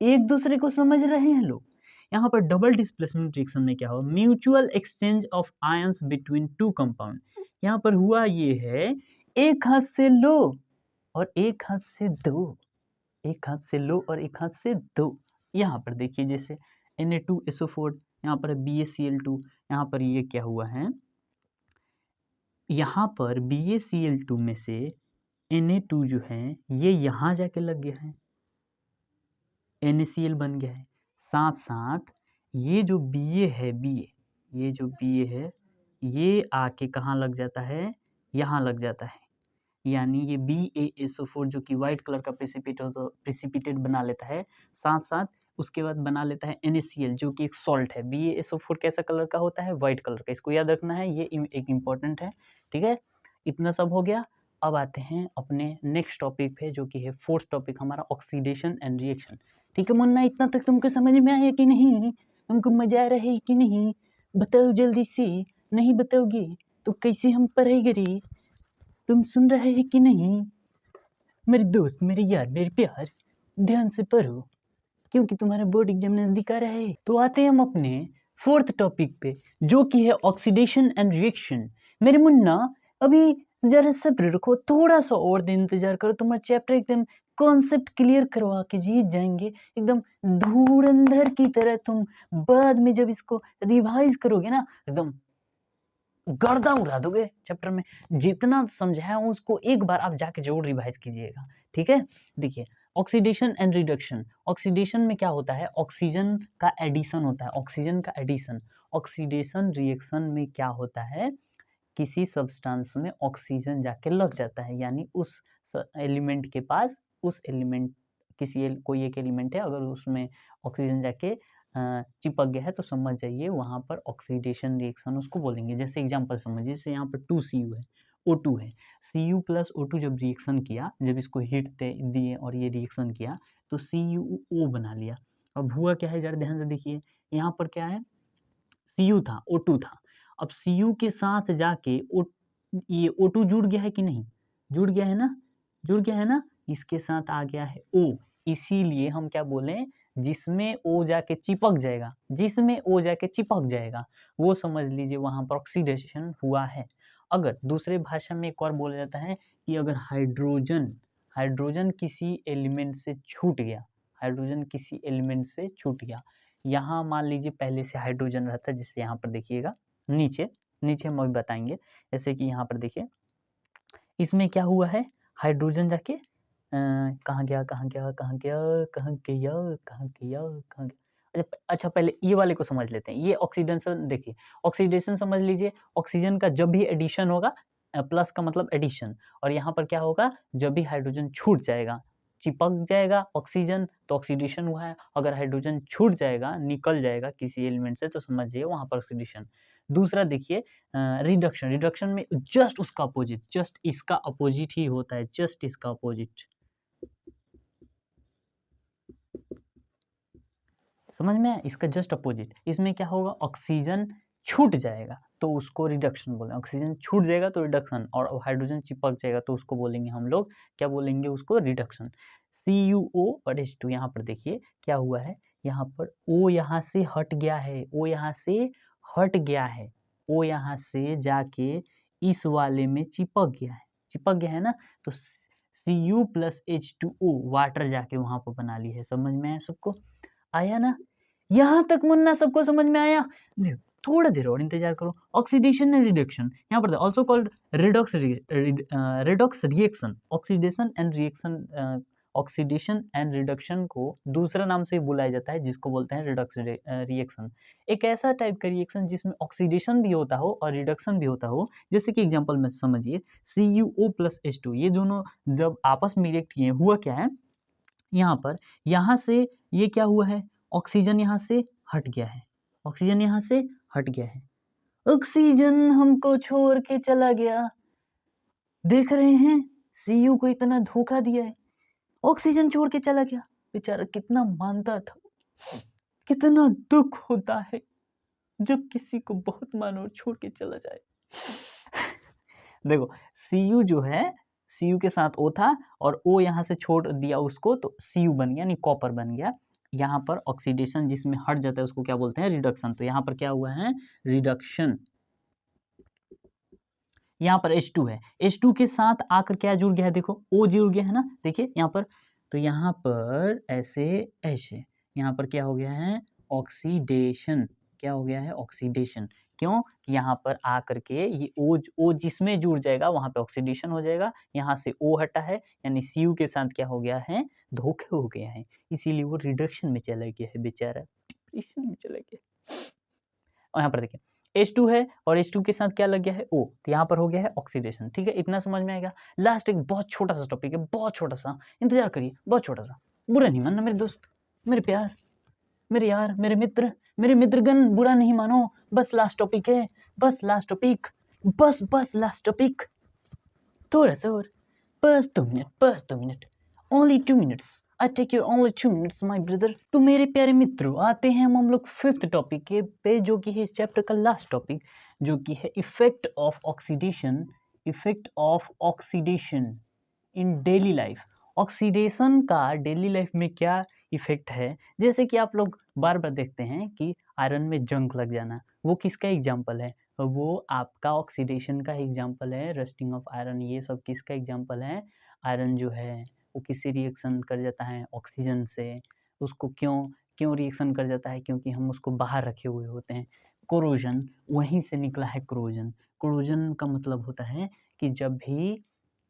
एक दूसरे को समझ रहे हैं लोग। यहाँ पर डबल डिस्प्लेसमेंट रिएक्शन में क्या हो, mutual exchange of ions between two compound. यहाँ पर हुआ ये है, एक हाथ से लो और एक हाथ से दो, एक हाथ से लो और एक हाथ से दो। यहाँ पर देखिए जैसे Na2SO4, यहाँ पर BaCl2, यहाँ पर ये क्या हुआ है, यहाँ पर BaCl2 में से Na2 जो है ये यहाँ जाके लग गया है, NaCl बन गया है, साथ साथ ये जो Ba है, ये जो Ba है ये आके कहाँ लग जाता है, यहाँ लग जाता है, यानी ये BaSO4 जो कि वाइट कलर का प्रेसिपिटेट बना लेता है, साथ साथ उसके बाद बना लेता है NaCl जो कि एक सॉल्ट है। BaSO4 कैसा कलर का होता है, वाइट कलर का, इसको याद रखना है, ये एक इम्पॉर्टेंट है, ठीक है? इतना सब हो गया। अब आते हैं अपने नेक्स्ट टॉपिक पे जो कि है फोर्थ टॉपिक हमारा, ऑक्सीडेशन एंड रिएक्शन। ठीक है मुन्ना, इतना तक तुमको समझ में आया कि नहीं, तुमको मजा आ रहा है कि नहीं, बताओ जल्दी से, नहीं बताओगे तो कैसे हम पढ़ेंगे रे, तुम सुन रहे हैं कि नहीं मेरे दोस्त, मेरे यार, मेरे प्यार, ध्यान से पढ़ो क्योंकि तुम्हारा बोर्ड एग्जाम नजदीक आ रहा है। तो आते हैं हम अपने फोर्थ टॉपिक पे जो कि है ऑक्सीडेशन एंड रिएक्शन। मेरे मुन्ना अभी जरा सब्र रखो, थोड़ा सा और दिन इंतजार करो, तुम्हारा चैप्टर एकदम कॉन्सेप्ट क्लियर करवा के जीत जाएंगे, एकदम धुरंधर की तरह। तुम बाद में जब इसको रिवाइज करोगे ना, एकदम गर्दा उड़ा दोगे चैप्टर में, जितना समझाया हूँ उसको एक बार आप जाके जरूर रिवाइज कीजिएगा, ठीक है? देखिए ऑक्सीडेशन एंड रिडक्शन, ऑक्सीडेशन में क्या होता है, ऑक्सीजन का एडिशन होता है, ऑक्सीजन का एडिशन। ऑक्सीडेशन रिएक्शन में क्या होता है, किसी सब्सटेंस में ऑक्सीजन जाके लग जाता है, यानी उस एलिमेंट के पास, उस एलिमेंट कोई एक एलिमेंट है अगर उसमें ऑक्सीजन जाके चिपक गया है तो समझ जाइए वहाँ पर ऑक्सीडेशन रिएक्शन उसको बोलेंगे। जैसे एग्जांपल समझिए, जैसे यहाँ पर 2Cu है O2 है। Cu प्लस O2 जब रिएक्शन किया, जब इसको हीट दिए और ये रिएक्शन किया तो CuO बना लिया। अब हुआ क्या है, जरा ध्यान से देखिए, यहाँ पर क्या है, Cu था, O2 था। अब Cu के साथ जाके ये O2 जुड़ गया है कि नहीं, जुड़ गया है ना, जुड़ गया है ना, इसके साथ आ गया है O, इसीलिए हम क्या बोले, जिसमें O जाके चिपक जाएगा, जिसमें O जाके चिपक जाएगा वो समझ लीजिए वहाँ पर ऑक्सीडेशन हुआ है। अगर दूसरे भाषा में एक और बोला जाता है कि अगर हाइड्रोजन किसी एलिमेंट से छूट गया, हाइड्रोजन किसी एलिमेंट से छूट गया, यहाँ मान लीजिए पहले से हाइड्रोजन रहता है, जिससे यहाँ पर देखिएगा नीचे नीचे हम अभी बताएंगे, जैसे कि यहाँ पर देखिए इसमें क्या हुआ है, हाइड्रोजन जाके कहाँ गया कहाँ गया कहाँ गया कहाँ गया कहाँ गया कहाँ गया। अच्छा पहले ये वाले को समझ लेते हैं, ये ऑक्सीडेशन देखिए, ऑक्सीडेशन समझ लीजिए, ऑक्सीजन का जब भी एडिशन होगा, प्लस का मतलब एडिशन, और यहाँ पर क्या होगा, जब भी हाइड्रोजन छूट जाएगा, चिपक जाएगा ऑक्सीजन तो ऑक्सीडेशन हुआ है, अगर हाइड्रोजन छूट जाएगा, निकल जाएगा किसी एलिमेंट से तो समझिए वहाँ पर ऑक्सीडेशन। दूसरा देखिए रिडक्शन, रिडक्शन में जस्ट उसका अपोजिट, जस्ट इसका अपोजिट ही होता है, जस्ट इसका अपोजिट, समझ में आया, इसका जस्ट अपोजिट। इसमें क्या होगा, ऑक्सीजन छूट जाएगा तो उसको रिडक्शन बोलेंगे, ऑक्सीजन छूट जाएगा तो रिडक्शन, और हाइड्रोजन चिपक जाएगा तो उसको बोलेंगे हम लोग, क्या बोलेंगे उसको, रिडक्शन। CuO और H2, यहाँ पर देखिए क्या हुआ है, यहाँ पर O यहाँ से हट गया है, O यहाँ से हट गया है, O यहाँ से जाके इस वाले में चिपक गया है, चिपक गया है ना, तो Cu प्लस H2O वाटर जाके वहाँ पर बना ली है। समझ में आया सबको, आया ना, यहाँ तक मुन्ना सबको समझ में आया। थोड़ा देर और इंतजार करो। ऑक्सीडेशन एंड रिडक्शन, यहाँ पर also called redox redox reaction, oxidation and reaction, oxidation and reduction को दूसरा नाम से बुलाया जाता है जिसको बोलते हैं रिडॉक्स रिएक्शन। एक ऐसा टाइप का रिएक्शन जिसमें ऑक्सीडेशन भी होता हो और रिडक्शन भी होता हो, जैसे कि एग्जांपल में समझिए CuO प्लस H2, ये दोनों जब आपस में रिएक्ट किए, हुआ क्या है, यहाँ पर यहाँ से ये क्या हुआ है, ऑक्सीजन यहाँ से हट गया है, ऑक्सीजन यहाँ से हट गया है, ऑक्सीजन हमको छोड़ के चला गया, देख रहे हैं Cu को इतना धोखा दिया है, ऑक्सीजन छोड़ के चला गया, बेचारा कितना मानता था, कितना दुख होता है जब किसी को बहुत मानो और छोड़ के चला जाए। देखो Cu जो है, Cu के साथ O था और O यहाँ से छोड़ दिया उसको तो Cu बन गया, यानी कॉपर बन गया। यहाँ पर ऑक्सीडेशन जिसमें हट जाता है उसको क्या बोलते हैं, रिडक्शन। तो यहाँ पर क्या हुआ है, रिडक्शन। यहाँ पर H2 है, H2 के साथ आकर क्या जुड़ गया है, देखो O जुड़ गया है ना, देखिए यहाँ पर, तो यहाँ पर ऐसे ऐसे यहाँ पर क्या हो गया है, ऑक्सीडेशन, क्या हो गया है, ऑक्सीडेशन। क्यों कि यहाँ पर आकर के ये O जिसमें जुड़ जाएगा वहाँ पे ऑक्सीडेशन हो जाएगा, यहाँ से O हटा है यानी Cu के साथ क्या हो गया है, धोखे हो गया है, इसीलिए वो रिडक्शन में चला गया है बेचारा, डिप्रेशन में चला गया। और यहाँ पर देखिए H2 है और H2 के साथ क्या लग गया है, O, तो यहाँ पर हो गया है ऑक्सीडेशन। ठीक है, इतना समझ में आएगा। लास्ट एक बहुत छोटा सा टॉपिक है, बहुत छोटा सा, इंतजार करिए, बहुत छोटा सा, बुरा नहीं मानना मेरे दोस्त, मेरे प्यार, मेरे यार, मेरे मित्रगण, बुरा नहीं मानो, बस लास्ट टॉपिक है, बस लास्ट टॉपिक, बस लास्ट टॉपिक, थोड़ा सा और, बस 2 minute, only 2 minutes, I take your only 2 minutes my brother. तो मेरे प्यारे मित्रों, आते हैं हम लोग 5th टॉपिक के पे, जो कि है इस चैप्टर का लास्ट टॉपिक, जो कि है effect of oxidation, effect of oxidation in daily life. Oxidation का डेली लाइफ में क्या इफेक्ट है, जैसे कि आप लोग बार बार देखते हैं कि आयरन में जंग लग जाना, वो किसका एग्जाम्पल है, वो आपका ऑक्सीडेशन का एग्जाम्पल है, रस्टिंग ऑफ आयरन, ये सब किसका एग्जाम्पल है, आयरन जो है वो किसी रिएक्शन कर जाता है ऑक्सीजन से, उसको क्यों रिएक्शन कर जाता है, क्योंकि हम उसको बाहर रखे हुए होते हैं। कोरोजन, वहीं से निकला है कोरोजन। कोरोजन का मतलब होता है कि जब भी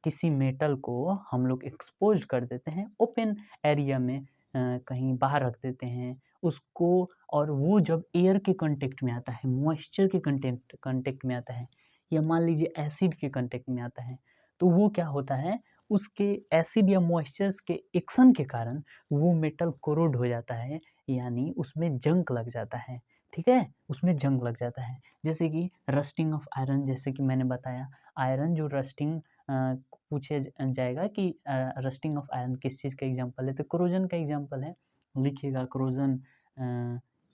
किसी मेटल को हम लोग एक्सपोज कर देते हैं ओपन एरिया में, कहीं बाहर रख देते हैं उसको, और वो जब एयर के कांटेक्ट में आता है, मॉइस्चर के कांटेक्ट में आता है, या मान लीजिए एसिड के कांटेक्ट में आता है, तो वो क्या होता है, उसके एसिड या मॉइस्चर्स के एक्शन के कारण वो मेटल कोरोड हो जाता है, यानी उसमें जंग लग जाता है। ठीक है, उसमें जंग लग जाता है। जैसे कि रस्टिंग ऑफ आयरन, जैसे कि मैंने बताया आयरन जो रस्टिंग पूछे जाएगा कि रस्टिंग ऑफ आयरन किस चीज़ का एग्जांपल है, तो क्रोजन का एग्जांपल है। लिखिएगा क्रोजन,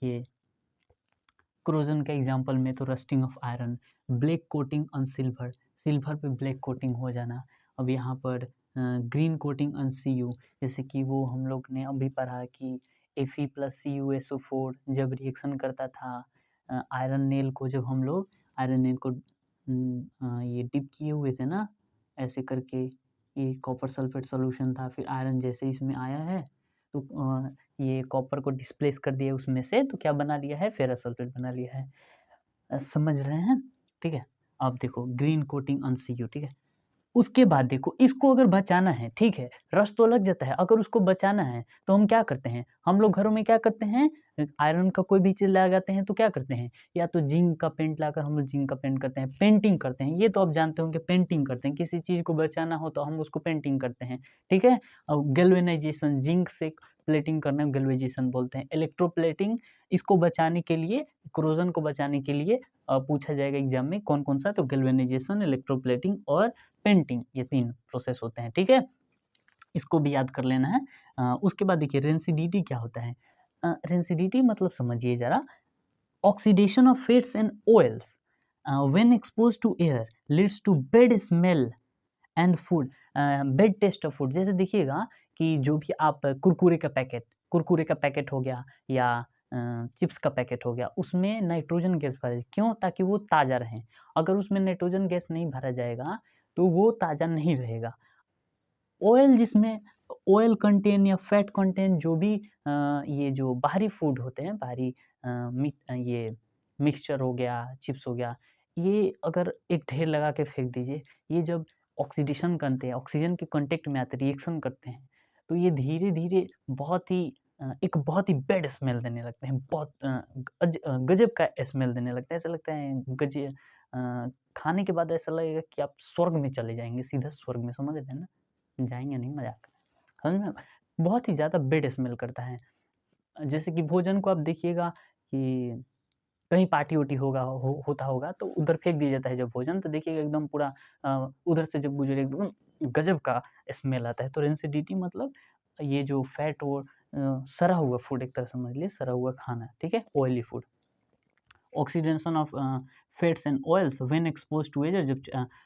ये क्रोजन का एग्जांपल में तो rusting of iron, black coating on silver, silver पे ब्लैक कोटिंग हो जाना। अब यहाँ पर ग्रीन कोटिंग ऑन Cu, जैसे कि वो हम लोग ने अभी पढ़ा कि Fe प्लस CuSO4 जब रिएक्शन करता था आयरन नेल को, जब हम लोग आयरन नेल को ये डिप किए हुए थे ना ऐसे करके, ये कॉपर सल्फेट सोल्यूशन था, फिर आयरन जैसे इसमें आया है तो ये कॉपर को डिस्प्लेस कर दिया उसमें से, तो क्या बना लिया है, फेरस सल्फेट बना लिया है। समझ रहे हैं? ठीक है, अब देखो ग्रीन कोटिंग ऑन Cu, ठीक है। उसके बाद देखो इसको अगर बचाना है, ठीक है, रस तो लग जाता है, अगर उसको बचाना है तो हम क्या करते हैं, हम लोग घरों में क्या करते हैं, आयरन का कोई भी चीज़ लगाते हैं तो क्या करते हैं, या तो जिंक का पेंट लाकर हम लोग जिंक का पेंट करते हैं, पेंटिंग करते हैं। ये तो आप जानते होंगे पेंटिंग करते हैं, किसी चीज़ को बचाना हो तो हम उसको पेंटिंग करते हैं, ठीक है। अब गैल्वेनाइजेशन, जिंक से प्लेटिंग करना गैल्वेनाइजेशन बोलते हैं। इलेक्ट्रोप्लेटिंग, इसको बचाने के लिए, क्रोजन को बचाने के लिए पूछा जाएगा एग्जाम में कौन कौन सा, तो गैल्वेनाइजेशन, इलेक्ट्रोप्लेटिंग और पेंटिंग, ये 3 प्रोसेस होते हैं, ठीक है। इसको भी याद कर लेना है। उसके बाद देखिए रेंसिडिटी क्या होता है। रेंसिडिटी मतलब समझिए ज़रा, oxidation of fats and oils when exposed to air leads to bad smell and food, bad taste of food. जैसे देखिएगा कि जो भी आप कुरकुरे का पैकेट हो गया या चिप्स का पैकेट हो गया, उसमें नाइट्रोजन गैस भरा, क्यों, ताकि वो ताज़ा रहें। अगर उसमें नाइट्रोजन गैस नहीं भरा जाएगा तो वो ताज़ा नहीं रहेगा। ऑयल, जिसमें ऑयल कंटेन या फैट कंटेन जो भी ये जो बाहरी फूड होते हैं, बाहरी ये मिक्सचर हो गया, चिप्स हो गया, ये अगर एक ढेर लगा के फेंक दीजिए, ये जब ऑक्सीडेशन करते हैं, ऑक्सीजन के कांटेक्ट में आते, रिएक्शन करते हैं, तो ये धीरे-धीरे बहुत ही एक बहुत ही बैड स्मेल देने लगते हैं, बहुत गजब का स्मेल देने लगता है। ऐसा लगता है खाने के बाद ऐसा लगेगा कि आप स्वर्ग में चले जाएँगे, सीधा स्वर्ग में, समझ रहे हैं ना? जाएँगे नहीं, मज़ाक कर रहे हैं। समझ में? बहुत ही ज़्यादा बैड स्मेल करता है। जैसे कि भोजन को आप देखिएगा कि कहीं पार्टी-वार्टी होता होगा तो उधर फेंक दिया जाता है जब भोजन, तो देखिएगा एकदम पूरा उधर से जब गुज़रे एकदम गज़ब का स्मेल आता है। तो रेंसिडिटी मतलब ये जो फैट और सड़ा हुआ फूड, एक तरह समझ लीजिए सड़ा हुआ खाना, ठीक है? Oily food. Oxidation of fats and oils when exposed to air, जब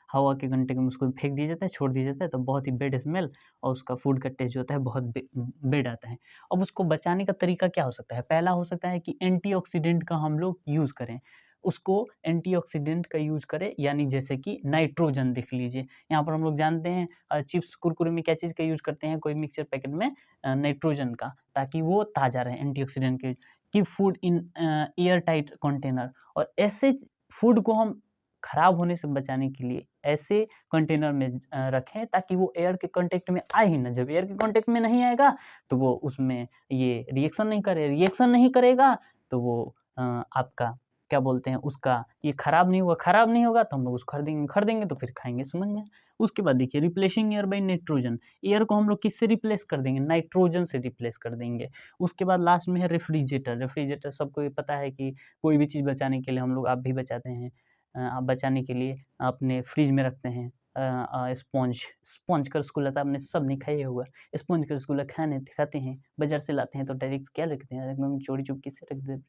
हवा के कंटेक्ट में उसको फेंक दिया जाता है, छोड़ दिया जाता है, तो बहुत ही बैड स्मेल और उसका फूड का टेस्ट जो होता है बहुत बैड आता है। अब उसको बचाने का तरीका क्या हो सकता है? पहला हो सकता है कि एंटीऑक्सीडेंट का हम लोग यूज़ करें। उसको एंटीऑक्सीडेंट का यूज़ करें, यानी जैसे कि नाइट्रोजन देख लीजिए। यहाँ पर हम लोग जानते हैं चिप्स, कुरकुरे में क्या चीज़ का यूज़ करते हैं, कोई मिक्सचर पैकेट में नाइट्रोजन का, ताकि वो ताज़ा रहे, एंटीऑक्सीडेंट के। Keep food in air tight container, और ऐसे फूड को हम खराब होने से बचाने के लिए ऐसे कंटेनर में रखें ताकि वो एयर के कांटेक्ट में आए ही ना। जब एयर के कांटेक्ट में नहीं आएगा तो वो उसमें ये रिएक्शन नहीं करेगा तो वो आपका क्या बोलते हैं, उसका ये खराब नहीं होगा तो हम लोग उसको खरीदेंगे तो फिर खाएंगे, समझ में। उसके बाद देखिए replacing air by nitrogen, air को हम लोग किससे रिप्लेस कर देंगे, नाइट्रोजन से रिप्लेस कर देंगे। उसके बाद लास्ट में है रेफ्रिजरेटर सबको ये पता है कि कोई भी चीज़ बचाने के लिए हम लोग, आप भी बचाते हैं, आप बचाने के लिए अपने फ्रिज में रखते हैं स्पॉन्ज का रसगुल्ला, तो आपने सब ने खाया हुआ, स्पॉन्ज का रसगुल्ला खाते हैं, बाजार से लाते हैं तो डायरेक्ट क्या रखते हैं, एकदम चोरी चुपके से रख देते,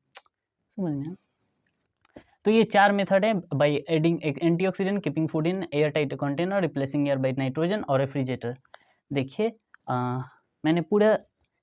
समझ में। तो ये 4 मेथड है, बाय एडिंग एक antioxidant, keeping food in air tight container, replacing air by nitrogen और रेफ्रिजरेटर। देखिए मैंने पूरा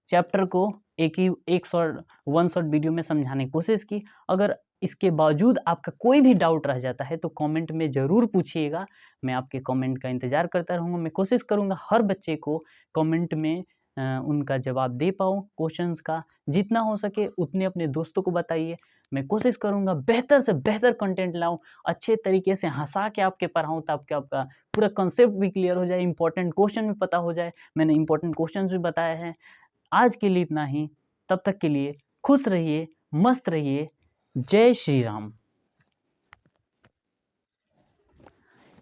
चैप्टर को एक शॉर्ट वन शॉर्ट वीडियो में समझाने की कोशिश की। अगर इसके बावजूद आपका कोई भी डाउट रह जाता है तो कमेंट में ज़रूर पूछिएगा, मैं आपके कमेंट का इंतज़ार करता रहूँगा। मैं कोशिश करूँगा हर बच्चे को कमेंट में उनका जवाब दे पाऊँ क्वेश्चंस का, जितना हो सके उतने अपने दोस्तों को बताइए। मैं कोशिश करूँगा बेहतर से बेहतर कंटेंट लाऊँ, अच्छे तरीके से हँसा के आपके पढ़ाऊँ, ताकि आपका पूरा कंसेप्ट भी क्लियर हो जाए, इंपॉर्टेंट क्वेश्चन भी पता हो जाए। मैंने इंपॉर्टेंट क्वेश्चन भी बताए हैं। आज के लिए इतना ही, तब तक के लिए खुश रहिए, मस्त रहिए। जय श्री राम।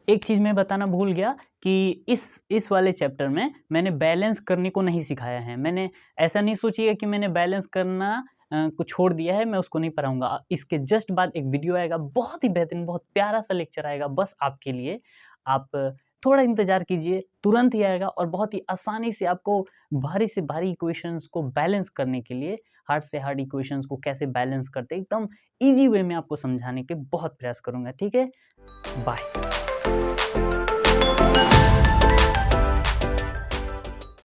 एक चीज़ मैं बताना भूल गया कि इस वाले चैप्टर में मैंने बैलेंस करने को नहीं सिखाया है। मैंने ऐसा नहीं सोचिएगा कि मैंने बैलेंस करना को छोड़ दिया है, मैं उसको नहीं पढ़ाऊँगा। इसके जस्ट बाद एक वीडियो आएगा, बहुत ही बेहतरीन, बहुत प्यारा सा लेक्चर आएगा बस आपके लिए। आप थोड़ा इंतज़ार कीजिए, तुरंत ही आएगा और बहुत ही आसानी से आपको भारी से भारी इक्वेशंस को बैलेंस करने के लिए, हार्ड से हार्ड इक्वेशंस को कैसे बैलेंस करते हैं, एकदम ईज़ी वे में आपको समझाने के बहुत प्रयास करूँगा, ठीक है? बाय।